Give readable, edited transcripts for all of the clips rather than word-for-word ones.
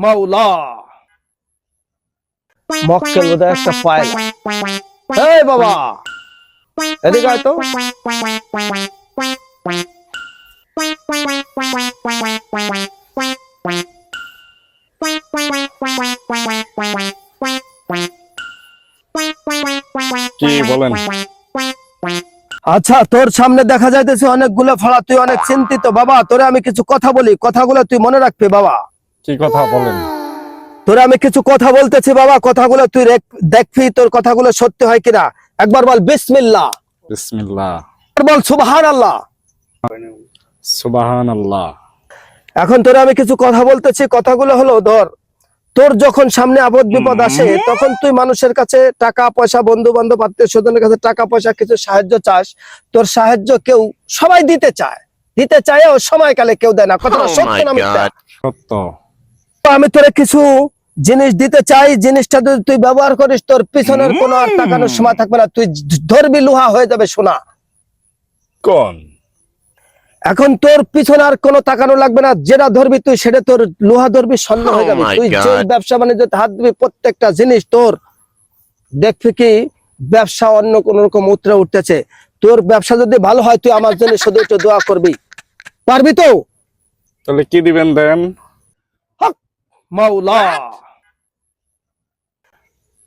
মাওলা মক্কেল বোধহয় একটা পায়লা। এই বাবা এদিকে আয় তো। কি বলেন? আচ্ছা, তোর সামনে দেখা যাইতেছে অনেকগুলো ফাড়া, তুই অনেক চিন্তিত বাবা। তোরে আমি কিছু কথা বলি, কথাগুলো তুই মনে রাখবি বাবা। কি কথা বলেন? তোরে আমি কিছু কথা বলতেছি বাবা, কথাগুলো তুই দেখবি তোর কথাগুলো সত্যি হয় কিনা। একবার বল বিসমিল্লাহ, বিসমিল্লাহ, বল সুবহানাল্লাহ। সুবহানাল্লাহ। এখন তোরে আমি কিছু কথা বলতেছি, কথাগুলো হলো ধর, তোর যখন সামনে আপদ বিপদ আসে তখন তুই মানুষের কাছে টাকা পয়সা, বন্ধু বান্ধব, আত্মীয় স্বজনের কাছে টাকা পয়সা কিছু সাহায্য চাস। তোর সাহায্য কেউ সবাই দিতে চায় ও সময়কালে কেউ দেয় না। কথাটা সত্য না মিথ্যা? সত্য। আমি তোরে কিছু জিনিস দিতে চাই, জিনিসটা যদি তুই ব্যবহার করিস তোর পিছনের কোনো আর তাকানোর সময় থাকবে না, তুই ধরবি লোহা হয়ে যাবে সোনা। কোন? এখন তোর পিছনে আর কোনো তাকানো লাগবে না, যেটা ধরবি তুই সেটা তোর লোহা ধরবি, স্বর্ণ হয়ে যাবে। তুই যে ব্যবসা বাণিজ্যতে হাত দিবি প্রত্যেকটা জিনিস তোর দেখবি কি ব্যবসা অন্য কোন রকম উতরে উঠতেছে। তোর ব্যবসা যদি ভালো হয় তুই আমার জন্য শুধু একটু দোয়া করবি, পারবি তো? তাহলে কি দিবেন দেন? হক মাওলা,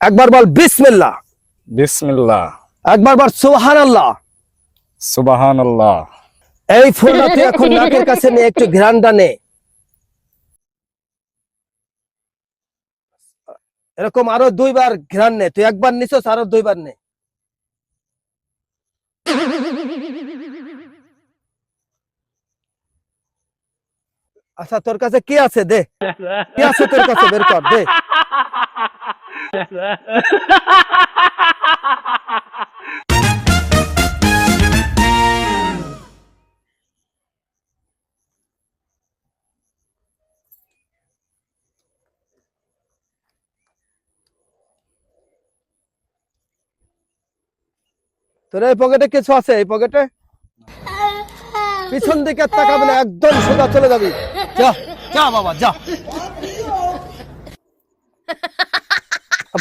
একবার বল বিসমিল্লাহ, বিসমিল্লাহ, একবার বল সুবহানাল্লাহ। সুবহানাল্লাহ। এই ফুলটা তুই এখন নাকের কাছে নিয়ে একটু ঘ্রাণটা নে। এরকম আরো 2 বার ঘ্রাণ নে, তুই একবার নিছস, আরো 2 বার নে। আচ্ছা, তোর কাছে কি আছে দে, কি আছে তোর কাছে বের কর দে। তোর এই পকেটে কিছু আছে? এই পকেটে পিছন দিকে তাকাবি না, একদম সোজা চলে যাবি। যা যা বাবা যা।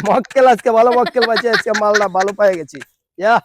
মক্কেল আজকে ভালো, মক্কেল বাঁচিয়ে আজকে মালটা ভালো পেয়ে গেছি। ইয়া